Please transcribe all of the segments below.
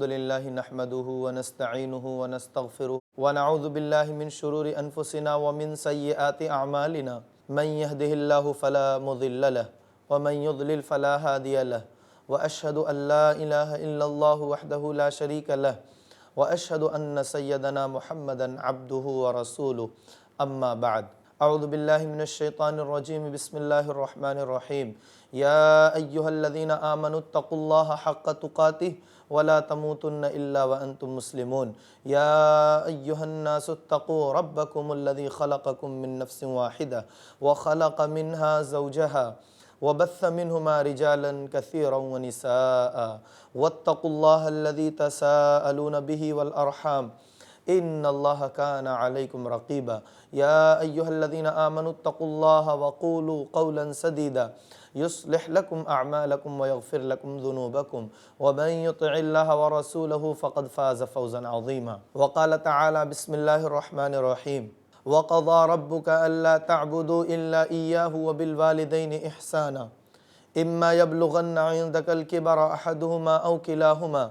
الحمد لله نحمده ونستعينه ونستغفره ونعوذ بالله من شرور أنفسنا ومن سيئات أعمالنا من يهده الله فلا مضل له ومن يضلل فلا هادي له وأشهد أن لا إله إلا الله وحده لا شريك له وأشهد أن سيدنا محمدا عبده ورسوله أما بعد أعوذ بالله من الشيطان الرجيم بسم الله الرحمن الرحيم يا أيها الذين آمنوا اتقوا الله حق تقاته ولا تموتن إلا وأنتم مسلمون يا أيها الناس اتقوا ربكم الذي خلقكم من نفس واحدة وخلق منها زوجها وبث منهما رجالا كثيرا ونساء واتقوا الله الذي تساءلون به والأرحام إن الله كان عليكم رقيبا يا أيها الذين آمنوا اتقوا الله وقولوا قولا سديدا يصلح لكم أعمالكم ويغفر لكم ذنوبكم ومن يطع الله ورسوله فقد فاز فوزا عظيما وقال تعالى بسم الله الرحمن الرحيم وقضى ربك ألا تعبدوا إلا إياه وبالوالدين إحسانا إما يبلغن عندك الكبر أحدهما أو كلاهما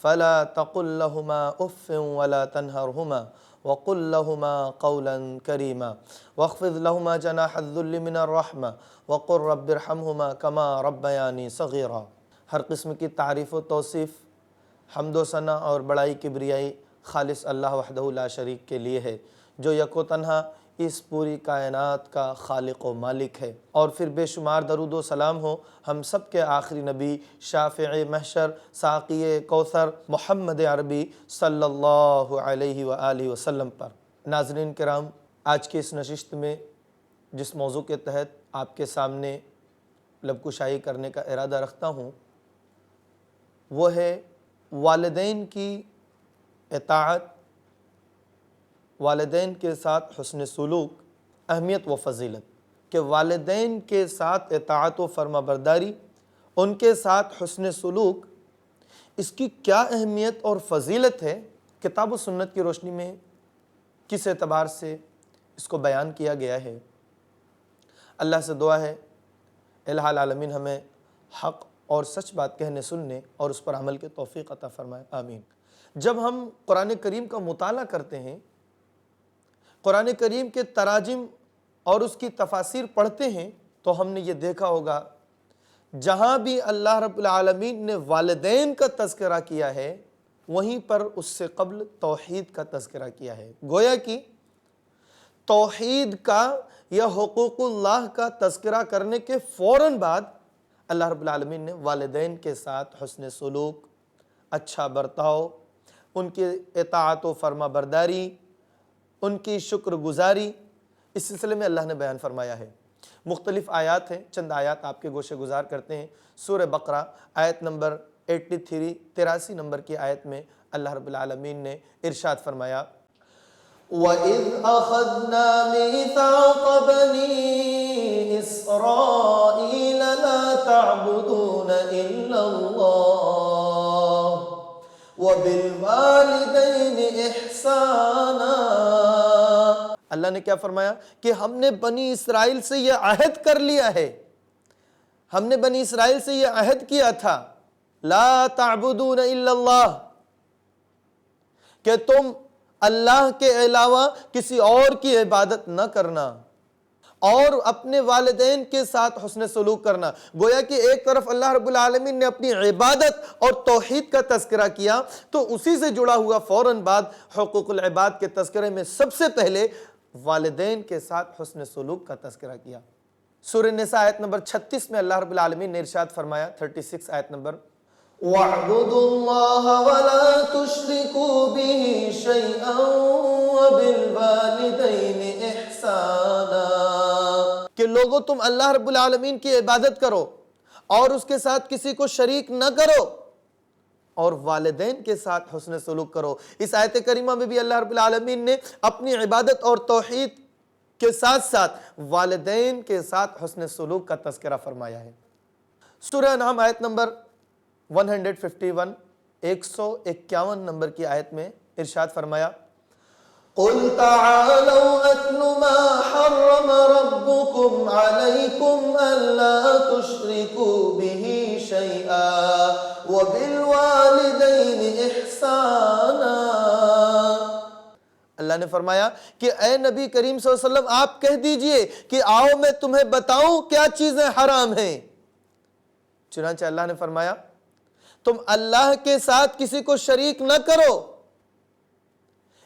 فلا تقل لهما أف ولا تنهرهما وقل لهما قولا كريما واخفض لهما جناح الذل من الرحمة وقل رب ارحمهما كما ربياني صغيرا۔ ہر قسم کی تعریف و توصیف، حمد و ثنا اور بڑائی کبریائی خالص اللہ وحدہ لا شریک کے لیے ہے، جو یک و تنہا اس پوری کائنات کا خالق و مالک ہے۔ اور پھر بے شمار درود و سلام ہو ہم سب کے آخری نبی، شافع محشر، ساقی کوثر، محمد عربی صلی اللہ علیہ وآلہ وسلم پر۔ ناظرین کرام، آج کی اس نشست میں جس موضوع کے تحت آپ کے سامنے لب کشائی کرنے کا ارادہ رکھتا ہوں وہ ہے والدین کی اطاعت، والدین کے ساتھ حسن سلوک، اہمیت و فضیلت۔ کہ والدین کے ساتھ اطاعت و فرما برداری، ان کے ساتھ حسن سلوک، اس کی کیا اہمیت اور فضیلت ہے، کتاب و سنت کی روشنی میں کس اعتبار سے اس کو بیان کیا گیا ہے۔ اللہ سے دعا ہے الہ العالمین ہمیں حق اور سچ بات کہنے سننے اور اس پر عمل کے توفیق عطا فرمائے، آمین۔ جب ہم قرآن کریم کا مطالعہ کرتے ہیں، قرآن کریم کے تراجم اور اس کی تفاسیر پڑھتے ہیں، تو ہم نے یہ دیکھا ہوگا جہاں بھی اللہ رب العالمین نے والدین کا تذکرہ کیا ہے وہیں پر اس سے قبل توحید کا تذکرہ کیا ہے۔ گویا کہ توحید کا یا حقوق اللہ کا تذکرہ کرنے کے فوراً بعد اللہ رب العالمین نے والدین کے ساتھ حسن سلوک، اچھا برتاؤ، ان کی اطاعت و فرما برداری، ان کی شکر گزاری، اس سلسلے میں اللہ نے بیان فرمایا ہے۔ مختلف آیات ہیں، چند آیات آپ کے گوشے گزار کرتے ہیں۔ سورہ بقرہ آیت نمبر 83 نمبر کی آیت میں اللہ رب العالمین نے ارشاد فرمایا وَإِذْ أَخَذْنَا مِيثَاقَ بَنِي إِسْرَائِيلَ لَا تَعْبُدُونَ إِلَّا اللَّهَ وَبِالْوَالِدَيْنِ إِحْسَانًا۔ اللہ نے کیا فرمایا کہ ہم نے بنی اسرائیل سے یہ عہد کر لیا ہے، ہم نے بنی اسرائیل سے یہ عہد کیا تھا لا تعبدون الا اللہ، کہ تم اللہ کے علاوہ کسی اور کی عبادت نہ کرنا اور اپنے والدین کے ساتھ حسن سلوک کرنا۔ گویا کہ ایک طرف اللہ رب العالمین نے اپنی عبادت اور توحید کا تذکرہ کیا، تو اسی سے جڑا ہوا فوراً بعد حقوق العباد کے تذکرے میں سب سے پہلے والدین کے ساتھ حسن سلوک کا تذکرہ کیا۔ سورہ نساء آیت نمبر 36 میں اللہ رب العالمین نے ارشاد فرمایا، 36 آیت نمبر وَاعْبُدُوا اللَّهَ وَلَا تُشْرِكُوا بِهِ شَيْئًا وَبِالْوَالِدَيْنِ إِحْسَانًا، کہ لوگوں تم اللہ رب العالمین کی عبادت کرو اور اس کے ساتھ کسی کو شریک نہ کرو اور والدین کے ساتھ حسن سلوک کرو۔ اس آیت کریمہ میں بھی اللہ رب العالمین نے اپنی عبادت اور توحید کے ساتھ ساتھ والدین کے ساتھ حسن سلوک کا تذکرہ فرمایا ہے۔ سورہ انعام آیت نمبر 151 نمبر کی آیت میں ارشاد فرمایا قُلْ تَعَالَوْا أَتْلُ مَا حَرَّمَ رَبُّكُمْ عَلَيْكُمْ أَلَّا تُشْرِكُوا بِهِ شَيْئًا وَبِالْوَالِدَيْنِ إِحْسَانًا۔ اللہ نے فرمایا کہ اے نبی کریم صلی اللہ علیہ وسلم آپ کہہ دیجئے کہ آؤ میں تمہیں بتاؤں کیا چیزیں حرام ہیں۔ چنانچہ اللہ نے فرمایا تم اللہ کے ساتھ کسی کو شریک نہ کرو،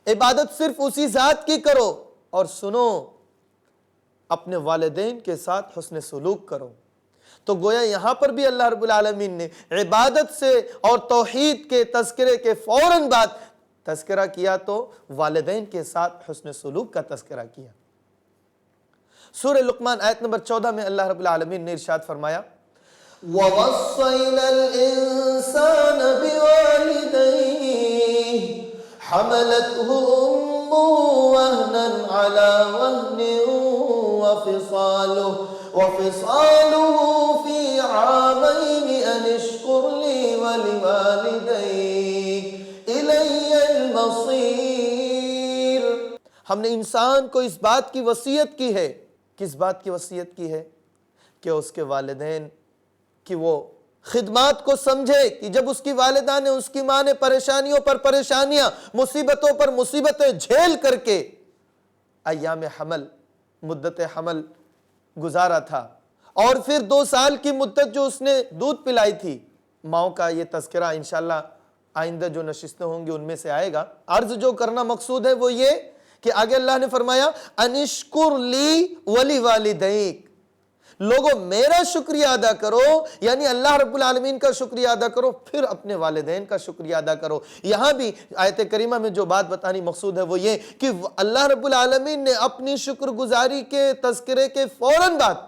عبادت صرف اسی ذات کی کرو، اور سنو اپنے والدین کے ساتھ حسن سلوک کرو۔ تو گویا یہاں پر بھی اللہ رب العالمین نے عبادت سے اور توحید کے تذکرے کے فوراً بعد تذکرہ کیا تو والدین کے ساتھ حسن سلوک کا تذکرہ کیا۔ سورہ لقمان آیت نمبر 14 میں اللہ رب العالمین نے ارشاد فرمایا وَوَصَّيْنَا الْإِنسَانَ بِوَالِدَيْهِ حَمَلَتْهُ أُمُّهُ وَهْنًا عَلَى وَهْنٍ وَفِصَالُهُ فِي عَامَيْنِ أَنِ اشْكُرْ لِي وَلِوَالِدَيْكَ إِلَيَّ الْمَصِيرُ۔ ہم نے انسان کو اس بات کی وصیت کی ہے، کس بات کی وصیت کی ہے؟ کہ اس کے والدین کہ وہ خدمات کو سمجھے، کہ جب اس کی والدہ نے اس کی ماں نے پریشانیوں پر پریشانیاں، مصیبتوں پر مصیبتیں جھیل کر کے ایام حمل، مدت حمل گزارا تھا، اور پھر 2 سال کی مدت جو اس نے دودھ پلائی تھی، ماؤں کا یہ تذکرہ انشاءاللہ آئندہ جو نشستیں ہوں گی ان میں سے آئے گا۔ عرض جو کرنا مقصود ہے وہ یہ کہ آگے اللہ نے فرمایا انشکر لی ولی والدیک، لوگوں میرا شکریہ ادا کرو، یعنی اللہ رب العالمین کا شکریہ ادا کرو، پھر اپنے والدین کا شکریہ ادا کرو۔ یہاں بھی آیت کریمہ میں جو بات بتانی مقصود ہے وہ یہ کہ اللہ رب العالمین نے اپنی شکر گزاری کے تذکرے کے فوراً بعد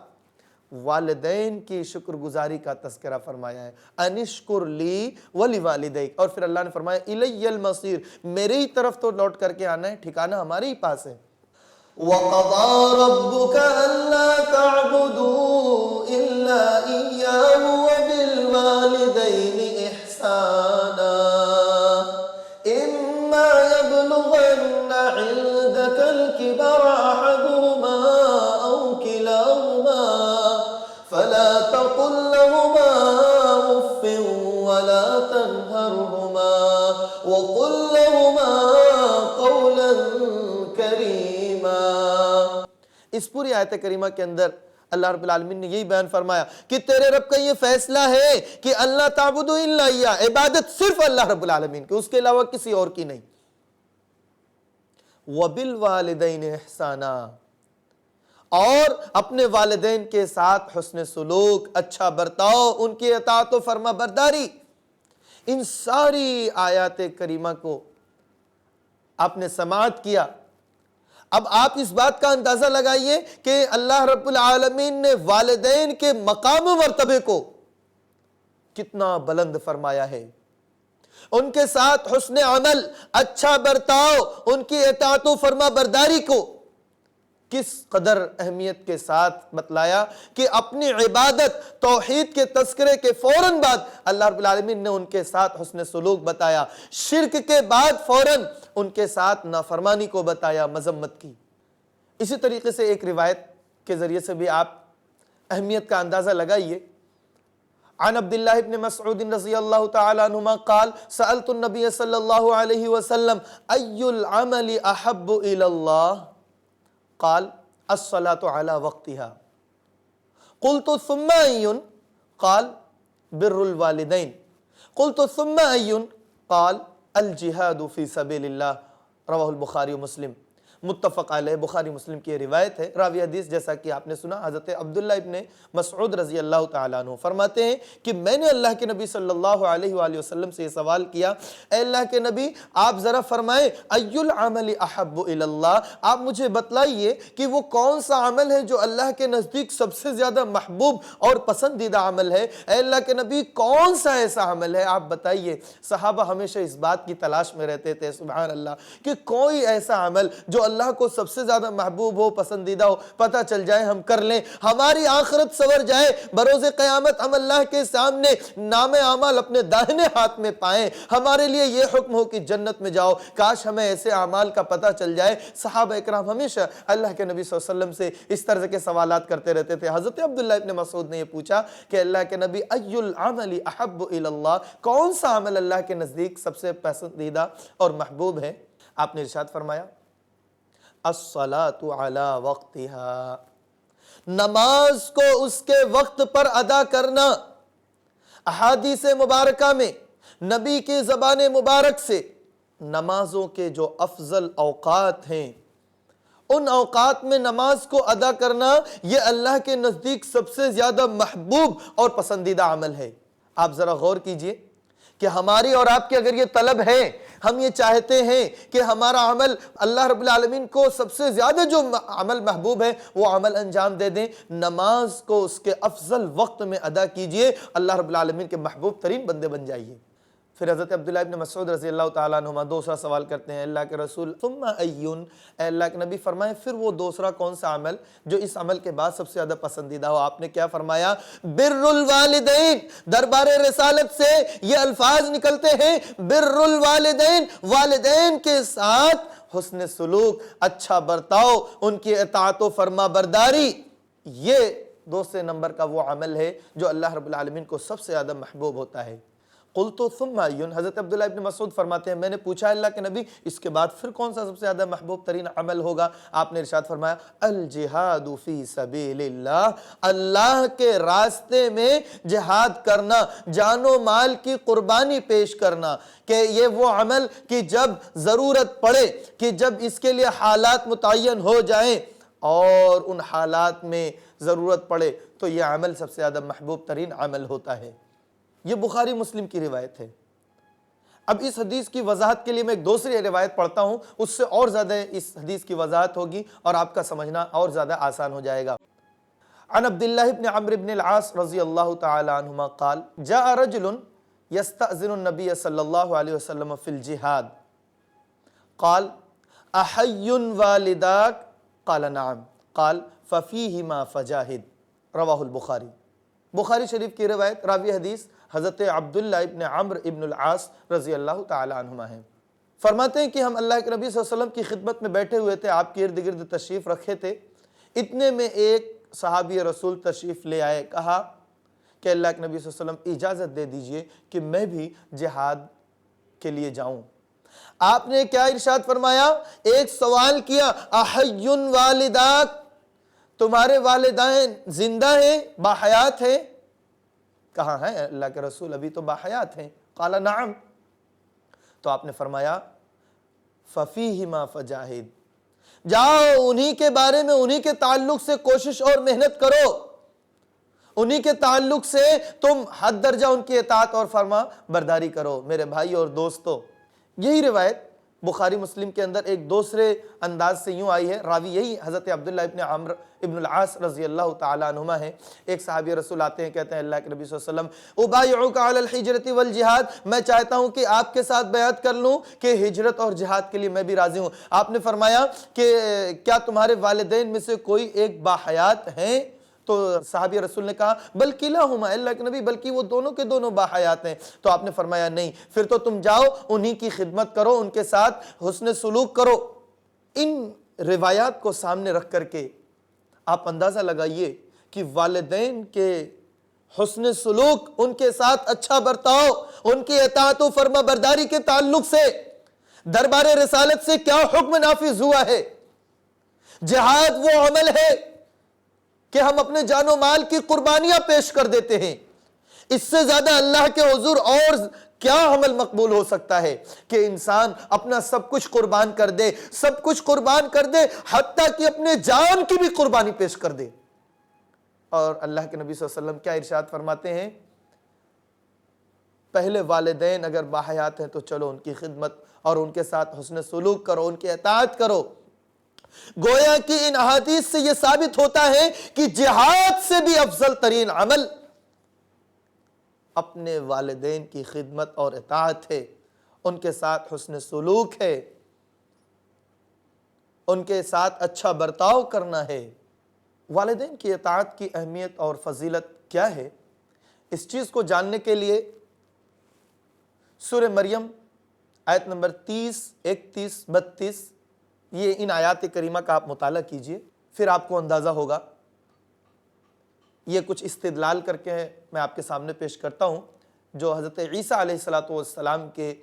والدین کی شکر گزاری کا تذکرہ فرمایا ہے، انشکر لی ولی والدیک، اور پھر اللہ نے فرمایا الی المصیر، میرے ہی طرف تو لوٹ کر کے آنا ہے، ٹھکانہ ہمارے ہی پاس ہے۔ وَقَضَى رَبُّكَ أَلَّا تَعْبُدُوا إِلَّا إِيَّاهُ وَبِالْوَالِدَيْنِ إِحْسَانًا إِمَّا يَبْلُغَنَّ عِندَكَ الْكِبَرَ أَحَدُهُمَا أَوْ كِلَاهُمَا فَلَا تَقُل لَّهُمَا أُفٍّ وَلَا تَنْهَرْهُمَا وَقُل لَّهُمَا قَوْلًا کریما۔ اس پوری آیت کریمہ کے اندر اللہ رب العالمین نے یہی بیان فرمایا کہ تیرے رب کا یہ فیصلہ ہے کہ اللہ تعبدو الا ایا، عبادت صرف اللہ رب العالمین کی، اس کے علاوہ کسی اور کی نہیں۔ وَبِالْوَالِدَيْنِ احسانا، اور اپنے والدین کے ساتھ حسن سلوک، اچھا برتاؤ، ان کی اطاعت و فرما برداری۔ ان ساری آیات کریمہ کو آپ نے سماعت کیا۔ اب آپ اس بات کا اندازہ لگائیے کہ اللہ رب العالمین نے والدین کے مقام و مرتبے کو کتنا بلند فرمایا ہے، ان کے ساتھ حسن عمل، اچھا برتاؤ، ان کی اطاعت و فرما برداری کو کس قدر اہمیت کے ساتھ بتلایا کہ اپنی عبادت توحید کے تذکرے کے فوراً بعد اللہ رب العالمین نے ان کے ساتھ حسن سلوک بتایا، شرک کے بعد فوراً ان کے ساتھ نافرمانی کو بتایا، مذمت کی۔ اسی طریقے سے ایک روایت کے ذریعے سے بھی آپ اہمیت کا اندازہ لگائیے۔ عن عبداللہ ابن مسعود رضی اللہ تعالی عنہما قال سألت النبی صلی اللہ علیہ وسلم ای العمل احب الی اللہ قال الصلاة على وقتها قلت ثم أي قال بر الوالدين قلت ثم أي قال الجهاد في سبيل الله رواه البخاری ومسلم۔ متفق علیہ، بخاری مسلم کی یہ روایت ہے۔ راوی حدیث جیسا کہ آپ نے سنا حضرت عبداللہ ابن مسعود رضی اللہ تعالیٰ عنہ فرماتے ہیں کہ میں نے اللہ کے نبی صلی اللہ علیہ وآلہ وسلم سے یہ سوال کیا، اے اللہ کے نبی آپ ذرا فرمائیں ای العمل احب الی اللہ، آپ مجھے بتلائیے کہ وہ کون سا عمل ہے جو اللہ کے نزدیک سب سے زیادہ محبوب اور پسندیدہ عمل ہے، اے اللہ کے نبی کون سا ایسا عمل ہے آپ بتائیے۔ صحابہ ہمیشہ اس بات کی تلاش میں رہتے تھے سبحان اللہ کہ کوئی ایسا عمل جو اللہ کو سب سے زیادہ محبوب ہو، پسندیدہ ہو، پتہ چل جائے ہم کر لیں، ہماری آخرت سنور جائے، بروز قیامت ہم اللہ کے سامنے نام اعمال اپنے داہنے ہاتھ میں پائیں، ہمارے لیے یہ حکم ہو کہ جنت میں جاؤ۔ کاش ہمیں ایسے اعمال کا پتہ چل جائے۔ صحابہ اکرام ہمیشہ اللہ کے نبی صلی اللہ علیہ وسلم سے اس طرح کے سوالات کرتے رہتے تھے۔ حضرت عبداللہ ابن مسعود نے یہ پوچھا کہ اللہ کے نبی ای العمل احب الی اللہ، کون سا عمل اللہ کے نزدیک سب سے پسندیدہ اور محبوب ہے؟ آپ نے ارشاد فرمایا الصلاۃ علی وقتہا، نماز کو اس کے وقت پر ادا کرنا۔ احادیث مبارکہ میں نبی کی زبان مبارک سے نمازوں کے جو افضل اوقات ہیں، ان اوقات میں نماز کو ادا کرنا یہ اللہ کے نزدیک سب سے زیادہ محبوب اور پسندیدہ عمل ہے۔ آپ ذرا غور کیجئے کہ ہماری اور آپ کی اگر یہ طلب ہے، ہم یہ چاہتے ہیں کہ ہمارا عمل اللہ رب العالمین کو سب سے زیادہ جو عمل محبوب ہے وہ عمل انجام دے دیں، نماز کو اس کے افضل وقت میں ادا کیجئے، اللہ رب العالمین کے محبوب ترین بندے بن جائیے۔ پھر حضرت عبداللہ ابن مسعود رضی اللہ تعالیٰ عنہما دوسرا سوال کرتے ہیں، اللہ کے رسول ثم ایون، اے اللہ کے نبی فرمائیں پھر وہ دوسرا کون سا عمل جو اس عمل کے بعد سب سے زیادہ پسندیدہ ہو؟ آپ نے کیا فرمایا؟ بر الوالدین۔ دربار رسالت سے یہ الفاظ نکلتے ہیں، بر الوالدین، والدین کے ساتھ حسن سلوک، اچھا برتاؤ، ان کی اطاعت و فرما برداری، یہ دوسرے نمبر کا وہ عمل ہے جو اللہ رب العالمین کو سب سے زیادہ محبوب ہوتا ہے۔ قلت ثم ایون، حضرت عبداللہ ابن مسعود فرماتے ہیں میں نے پوچھا اللہ کے نبی اس کے بعد پھر کون سا سب سے زیادہ محبوب ترین عمل ہوگا؟ آپ نے ارشاد فرمایا الجہاد فی سبیل اللہ، اللہ کے راستے میں جہاد کرنا، جان و مال کی قربانی پیش کرنا، کہ یہ وہ عمل کہ جب ضرورت پڑے، کہ جب اس کے لیے حالات متعین ہو جائیں اور ان حالات میں ضرورت پڑے تو یہ عمل سب سے زیادہ محبوب ترین عمل ہوتا ہے۔ یہ بخاری مسلم کی روایت ہے۔ اب اس حدیث کی وضاحت کے لیے میں ایک دوسری روایت پڑھتا ہوں، اس سے اور زیادہ اس حدیث کی وضاحت ہوگی اور آپ کا سمجھنا اور زیادہ آسان ہو جائے گا۔ عن عبداللہ بن عمرو بن العاص رضی اللہ تعالی عنہما قال جاء رجل یستأذن النبی صلی اللہ علیہ وسلم فی الجہاد قال احی والداک قال نعم قال ففیہما فجاہد، رواہ البخاری۔ بخاری شریف کی روایت، راوی حدیث حضرت عبداللہ ابن عمرو ابن العاص رضی اللہ تعالی عنہما ہیں۔ فرماتے ہیں کہ ہم اللہ کے نبی صلی اللہ علیہ وسلم کی خدمت میں بیٹھے ہوئے تھے، آپ کے ارد گرد تشریف رکھے تھے، اتنے میں ایک صحابی رسول تشریف لے آئے، کہا کہ اللہ کے نبی صلی اللہ علیہ وسلم اجازت دے دیجئے کہ میں بھی جہاد کے لیے جاؤں۔ آپ نے کیا ارشاد فرمایا؟ ایک سوال کیا، احی والداک، تمہارے والدین زندہ ہیں، باحیات ہیں؟ کہاں ہیں اللہ کے رسول؟ ابھی تو باحیات ہیں۔ قال نعم، تو آپ نے فرمایا ففیہما فجاہد، جاؤ انہی کے بارے میں، انہی کے تعلق سے کوشش اور محنت کرو، انہی کے تعلق سے تم حد درجہ ان کی اطاعت اور فرما برداری کرو۔ میرے بھائی اور دوستو، یہی روایت بخاری مسلم کے اندر ایک دوسرے انداز سے یوں آئی ہے، راوی یہی حضرت عبداللہ ابن عمرو ابن العاص رضی اللہ تعالیٰ عنہما ہے۔ ایک صحابی رسول آتے ہیں، کہتے ہیں اللہ کے نبی صلی اللہ علیہ وسلم ابایعک علی الحجرۃ والجہاد، میں چاہتا ہوں کہ آپ کے ساتھ بیعت کر لوں کہ ہجرت اور جہاد کے لیے میں بھی راضی ہوں۔ آپ نے فرمایا کہ کیا تمہارے والدین میں سے کوئی ایک باحیات ہیں؟ تو صحابی رسول نے کہا بل کلاہما، اللہ کے نبی بلکہ وہ دونوں کے دونوں باحیات ہیں۔ تو آپ نے فرمایا نہیں، پھر تو تم جاؤ انہی کی خدمت کرو، ان کے ساتھ حسن سلوک کرو۔ ان روایات کو سامنے رکھ کر کے آپ اندازہ لگائیے کہ والدین کے حسن سلوک، ان کے ساتھ اچھا برتاؤ، ان کی اطاعت و فرما برداری کے تعلق سے دربار رسالت سے کیا حکم نافذ ہوا ہے۔ جہاد وہ عمل ہے کہ ہم اپنے جان و مال کی قربانیاں پیش کر دیتے ہیں، اس سے زیادہ اللہ کے حضور اور کیا عمل مقبول ہو سکتا ہے کہ انسان اپنا سب کچھ قربان کر دے، سب کچھ قربان کر دے، حتیٰ کہ اپنے جان کی بھی قربانی پیش کر دے۔ اور اللہ کے نبی صلی اللہ علیہ وسلم کیا ارشاد فرماتے ہیں؟ پہلے والدین اگر باحیات ہیں تو چلو ان کی خدمت اور ان کے ساتھ حسن سلوک کرو، ان کی اطاعت کرو۔ گویا کہ ان احادیث سے یہ ثابت ہوتا ہے کہ جہاد سے بھی افضل ترین عمل اپنے والدین کی خدمت اور اطاعت ہے، ان کے ساتھ حسن سلوک ہے۔ ان کے ساتھ اچھا برتاؤ کرنا ہے۔ والدین کی اطاعت کی اہمیت اور فضیلت کیا ہے، اس چیز کو جاننے کے لیے سورہ مریم آیت نمبر 30، 31، 32 یہ ان آیات کریمہ کا آپ مطالعہ کیجئے، پھر آپ کو اندازہ ہوگا۔ یہ کچھ استدلال کر کے میں آپ کے سامنے پیش کرتا ہوں جو حضرت عیسیٰ علیہ السلام کے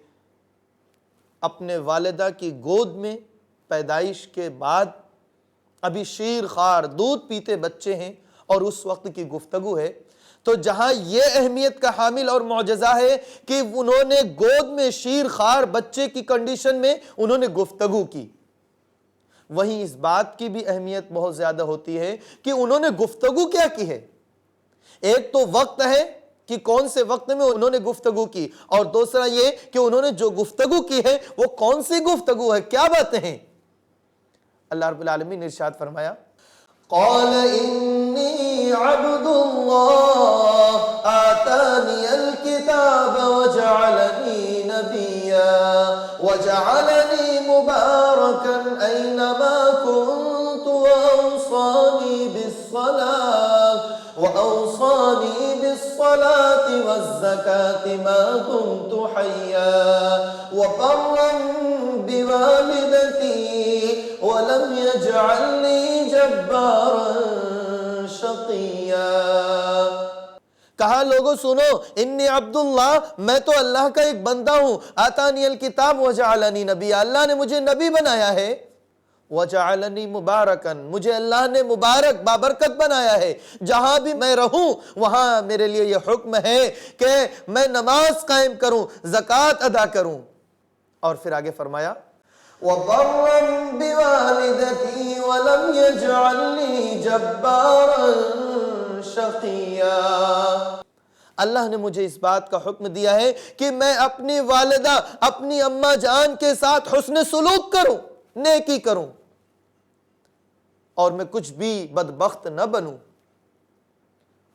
اپنے والدہ کی گود میں پیدائش کے بعد ابھی شیر خوار دودھ پیتے بچے ہیں اور اس وقت کی گفتگو ہے۔ تو جہاں یہ اہمیت کا حامل اور معجزہ ہے کہ انہوں نے گود میں شیر خوار بچے کی کنڈیشن میں انہوں نے گفتگو کی، وہیں اس بات کی بھی اہمیت بہت زیادہ ہوتی ہے کہ انہوں نے گفتگو کیا کی ہے۔ ایک تو وقت ہے کہ کون سے وقت میں انہوں نے گفتگو کی، اور دوسرا یہ کہ انہوں نے جو گفتگو کی ہے وہ کون سی گفتگو ہے، کیا باتیں ہیں۔ اللہ رب العالمین نے ارشاد فرمایا، قال انی عبد اللہ آتانی الکتاب وجعلنی نبیا وجعلنی مبارکا اینما کنت وأوصاني بالصلاة والزكاة ما دمت حيا وبرا بوالدتي ولم يجعلني جبارا شقيا۔ کہا لوگوں سنو، انی عبداللہ، میں تو اللہ کا ایک بندہ ہوں، آتانی الکتاب وجعلنی نبی، اللہ نے مجھے نبی بنایا ہے، وجعلنی مبارکن، مجھے اللہ نے مبارک بابرکت بنایا ہے، جہاں بھی میں رہوں وہاں میرے لیے یہ حکم ہے کہ میں نماز قائم کروں، زکوٰۃ ادا کروں، اور پھر آگے فرمایا وَبَرًّا بِوَالِدَتِي وَلَمْ يَجْعَلْنِي جَبَّارًا شَقِيًّا۔ اللہ نے مجھے اس بات کا حکم دیا ہے کہ میں اپنی والدہ، اپنی اماں جان کے ساتھ حسن سلوک کروں، نیکی کروں، اور میں کچھ بھی بدبخت نہ بنوں،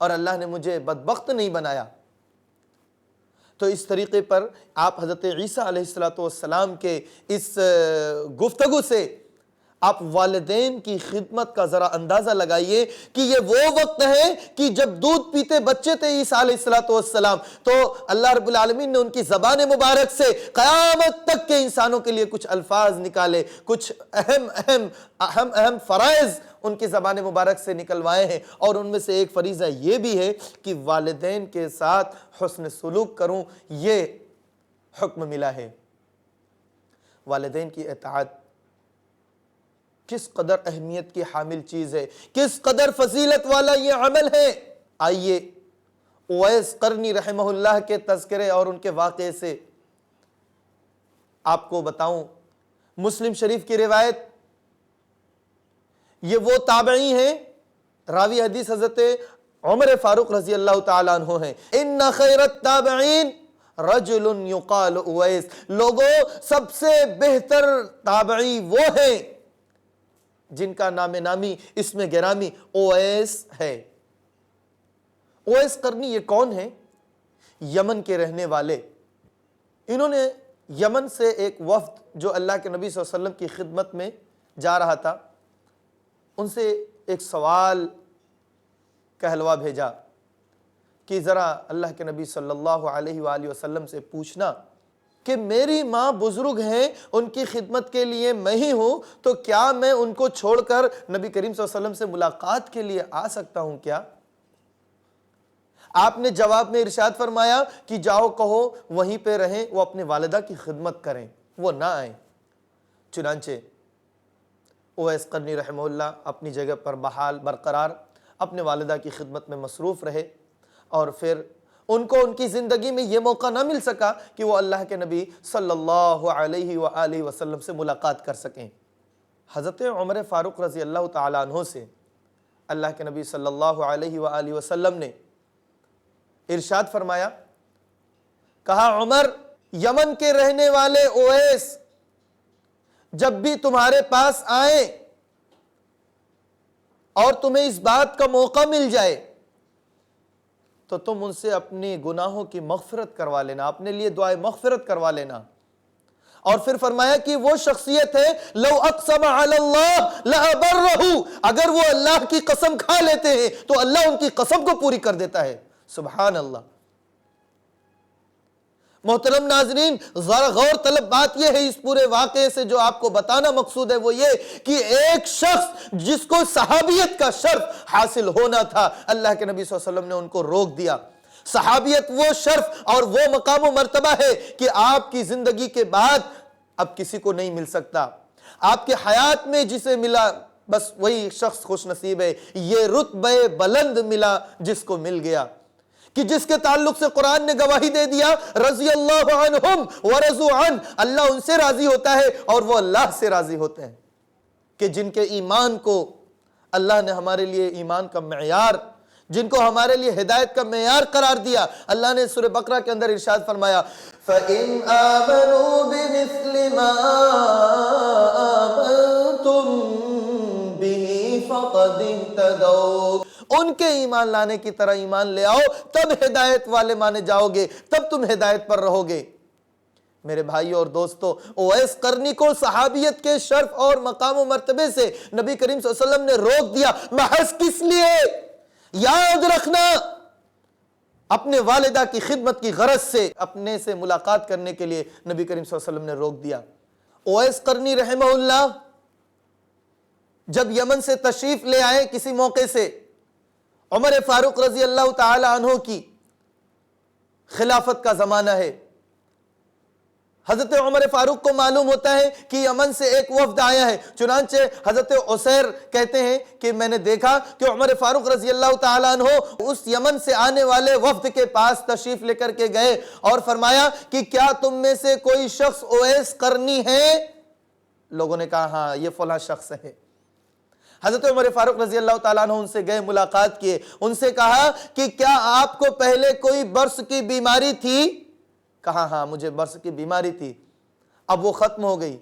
اور اللہ نے مجھے بدبخت نہیں بنایا۔ تو اس طریقے پر آپ حضرت عیسیٰ علیہ السلام کے اس گفتگو سے آپ والدین کی خدمت کا ذرا اندازہ لگائیے کہ یہ وہ وقت ہے کہ جب دودھ پیتے بچے تھے عیسیٰ علیہ السلام، تو اللہ رب العالمین نے ان کی زبان مبارک سے قیامت تک کے انسانوں کے لیے کچھ الفاظ نکالے، کچھ اہم فرائض ان کی زبان مبارک سے نکلوائے ہیں، اور ان میں سے ایک فریضہ یہ بھی ہے کہ والدین کے ساتھ حسن سلوک کروں، یہ حکم ملا ہے۔ والدین کی اطاعت کس قدر اہمیت کی حامل چیز ہے، کس قدر فضیلت والا یہ عمل ہے۔ آئیے اویس قرنی رحمہ اللہ کے تذکرے اور ان کے واقعے سے آپ کو بتاؤں۔ مسلم شریف کی روایت، یہ وہ تابعی ہیں، راوی حدیث حضرت عمر فاروق رضی اللہ تعالیٰ عنہ ہیں۔ ان خیر التابعین رجل یقال اویس، لوگوں سب سے بہتر تابعی وہ ہیں جن کا نام نامی اسم گرامی اویس ہے۔ اویس قرنی یہ کون ہیں؟ یمن کے رہنے والے۔ انہوں نے یمن سے ایک وفد جو اللہ کے نبی صلی اللہ علیہ وسلم کی خدمت میں جا رہا تھا، ان سے ایک سوال کہلوا بھیجا کہ ذرا اللہ کے نبی صلی اللہ علیہ وآلہ وسلم سے پوچھنا کہ میری ماں بزرگ ہیں، ان کی خدمت کے لیے میں ہی ہوں، تو کیا میں ان کو چھوڑ کر نبی کریم صلی اللہ علیہ وسلم سے ملاقات کے لیے آ سکتا ہوں کیا؟ آپ نے جواب میں ارشاد فرمایا کہ جاؤ کہو وہیں پہ رہیں، وہ اپنے والدہ کی خدمت کریں، وہ نہ آئیں۔ چنانچہ اویس قرنی رحمہ اللہ اپنی جگہ پر بحال برقرار اپنے والدہ کی خدمت میں مصروف رہے، اور پھر ان کو ان کی زندگی میں یہ موقع نہ مل سکا کہ وہ اللہ کے نبی صلی اللہ علیہ وآلہ وسلم سے ملاقات کر سکیں۔ حضرت عمر فاروق رضی اللہ تعالیٰ عنہ سے اللہ کے نبی صلی اللہ علیہ وآلہ وسلم نے ارشاد فرمایا، کہا عمر، یمن کے رہنے والے اویس جب بھی تمہارے پاس آئیں اور تمہیں اس بات کا موقع مل جائے تو تم ان سے اپنی گناہوں کی مغفرت کروا لینا، اپنے لیے دعائے مغفرت کروا لینا، اور پھر فرمایا کہ وہ شخصیت ہے لو اقسم علی اللہ لابرہ، اگر وہ اللہ کی قسم کھا لیتے ہیں تو اللہ ان کی قسم کو پوری کر دیتا ہے۔ سبحان اللہ۔ محترم ناظرین، ذرا غور طلب بات یہ ہے اس پورے واقعے سے جو آپ کو بتانا مقصود ہے وہ یہ کہ ایک شخص جس کو صحابیت کا شرف حاصل ہونا تھا، اللہ کے نبی صلی اللہ علیہ وسلم نے ان کو روک دیا۔ صحابیت وہ شرف اور وہ مقام و مرتبہ ہے کہ آپ کی زندگی کے بعد اب کسی کو نہیں مل سکتا۔ آپ کے حیات میں جسے ملا بس وہی شخص خوش نصیب ہے۔ یہ رتبہ بلند ملا جس کو مل گیا کہ جس کے تعلق سے قرآن نے گواہی دے دیا رضی اللہ عنہم ورضوا عنہ، اللہ ان سے راضی ہوتا ہے اور وہ اللہ سے راضی ہوتے ہیں، کہ جن کے ایمان کو اللہ نے ہمارے لیے ایمان کا معیار، جن کو ہمارے لیے ہدایت کا معیار قرار دیا۔ اللہ نے سورہ بقرہ کے اندر ارشاد فرمایا فَإِنْ آمَنُوا بِمِثْلِ مَا آمَنْتُمْ بِهِ فَقَدِ اهْتَدَوْا، ان کے ایمان لانے کی طرح ایمان لے آؤ، تب ہدایت والے مانے جاؤ گے، تب تم ہدایت پر رہو گے۔ میرے بھائی اور دوستو، اویس قرنی کو صحابیت کے شرف اور مقام و مرتبے سے نبی کریم صلی اللہ علیہ وسلم نے روک دیا، محض کس لیے؟ یاد رکھنا، اپنے والدہ کی خدمت کی غرض سے اپنے سے ملاقات کرنے کے لیے نبی کریم صلی اللہ علیہ وسلم نے روک دیا۔ اویس قرنی رحمہ اللہ جب یمن سے تشریف لے آئے کسی موقع سے، عمر فاروق رضی اللہ تعالی عنہ کی خلافت کا زمانہ ہے، حضرت عمر فاروق کو معلوم ہوتا ہے کہ یمن سے ایک وفد آیا ہے، چنانچہ حضرت عسیر کہتے ہیں کہ میں نے دیکھا کہ عمر فاروق رضی اللہ تعالیٰ عنہ اس یمن سے آنے والے وفد کے پاس تشریف لے کر کے گئے اور فرمایا کہ کیا تم میں سے کوئی شخص اویس قرنی ہے؟ لوگوں نے کہا ہاں یہ فلاں شخص ہے۔ حضرت عمر فاروق رضی اللہ تعالیٰ عنہ ان سے گئے، ملاقات کیے، ان سے کہا کہ کیا آپ کو پہلے کوئی برص کی بیماری تھی؟ کہا ہاں مجھے برص کی بیماری تھی، اب وہ ختم ہو گئی۔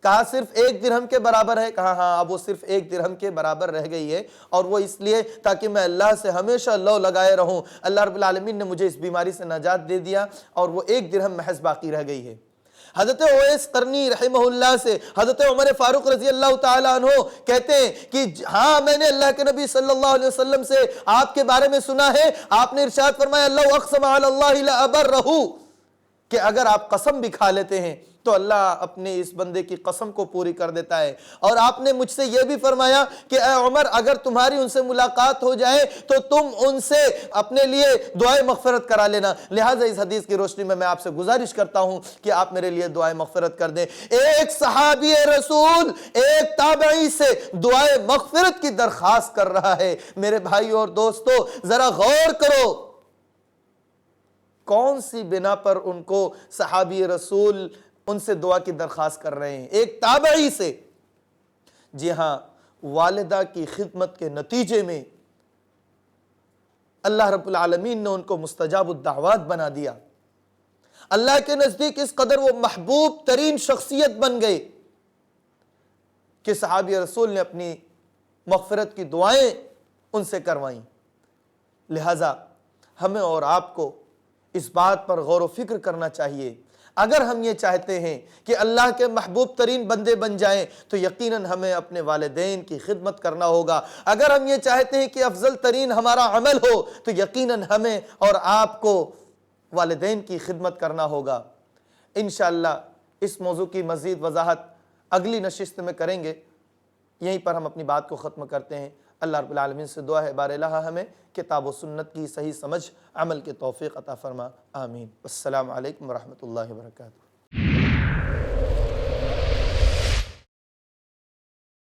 کہا صرف 1 درہم کے برابر ہے؟ کہا ہاں اب وہ صرف 1 درہم کے برابر رہ گئی ہے، اور وہ اس لیے تاکہ میں اللہ سے ہمیشہ لو لگائے رہوں، اللہ رب العالمین نے مجھے اس بیماری سے نجات دے دیا اور وہ 1 درہم محض باقی رہ گئی ہے۔ حضرت اویس قرنی رحمہ اللہ سے حضرت عمر فاروق رضی اللہ تعالیٰ عنہ کہتے ہیں کہ ہاں میں نے اللہ کے نبی صلی اللہ علیہ وسلم سے آپ کے بارے میں سنا ہے، آپ نے ارشاد فرمایا لو اقسم علی اللہ لابرہ، کہ اگر آپ قسم بھی کھا لیتے ہیں تو اللہ اپنے اس بندے کی قسم کو پوری کر دیتا ہے۔ اور آپ نے مجھ سے یہ بھی فرمایا کہ اے عمر اگر تمہاری ان سے ملاقات ہو جائے تو تم ان سے اپنے لیے دعائے مغفرت کرا لینا۔ لہٰذا اس حدیث کی روشنی میں آپ سے گزارش کرتا ہوں کہ آپ میرے لیے دعائے مغفرت کر دیں۔ ایک صحابی رسول ایک تابعی سے دعائے مغفرت کی درخواست کر رہا ہے۔ میرے بھائی اور دوستو ذرا غور کرو، کون سی بنا پر ان کو صحابی رسول ان سے دعا کی درخواست کر رہے ہیں؟ ایک تابعی سے۔ جی ہاں، والدہ کی خدمت کے نتیجے میں اللہ رب العالمین نے ان کو مستجاب الدعوات بنا دیا، اللہ کے نزدیک اس قدر وہ محبوب ترین شخصیت بن گئے کہ صحابی رسول نے اپنی مغفرت کی دعائیں ان سے کروائیں۔ لہٰذا ہمیں اور آپ کو اس بات پر غور و فکر کرنا چاہیے، اگر ہم یہ چاہتے ہیں کہ اللہ کے محبوب ترین بندے بن جائیں تو یقیناً ہمیں اپنے والدین کی خدمت کرنا ہوگا۔ اگر ہم یہ چاہتے ہیں کہ افضل ترین ہمارا عمل ہو تو یقیناً ہمیں اور آپ کو والدین کی خدمت کرنا ہوگا۔ انشاءاللہ اس موضوع کی مزید وضاحت اگلی نشست میں کریں گے۔ یہیں پر ہم اپنی بات کو ختم کرتے ہیں۔ اللہ رب العالمین سے دعا ہے بار الہ ہمیں کتاب و سنت کی صحیح سمجھ عمل کے توفیق عطا فرما، آمین۔ السلام علیکم ورحمۃ اللہ وبرکاتہ۔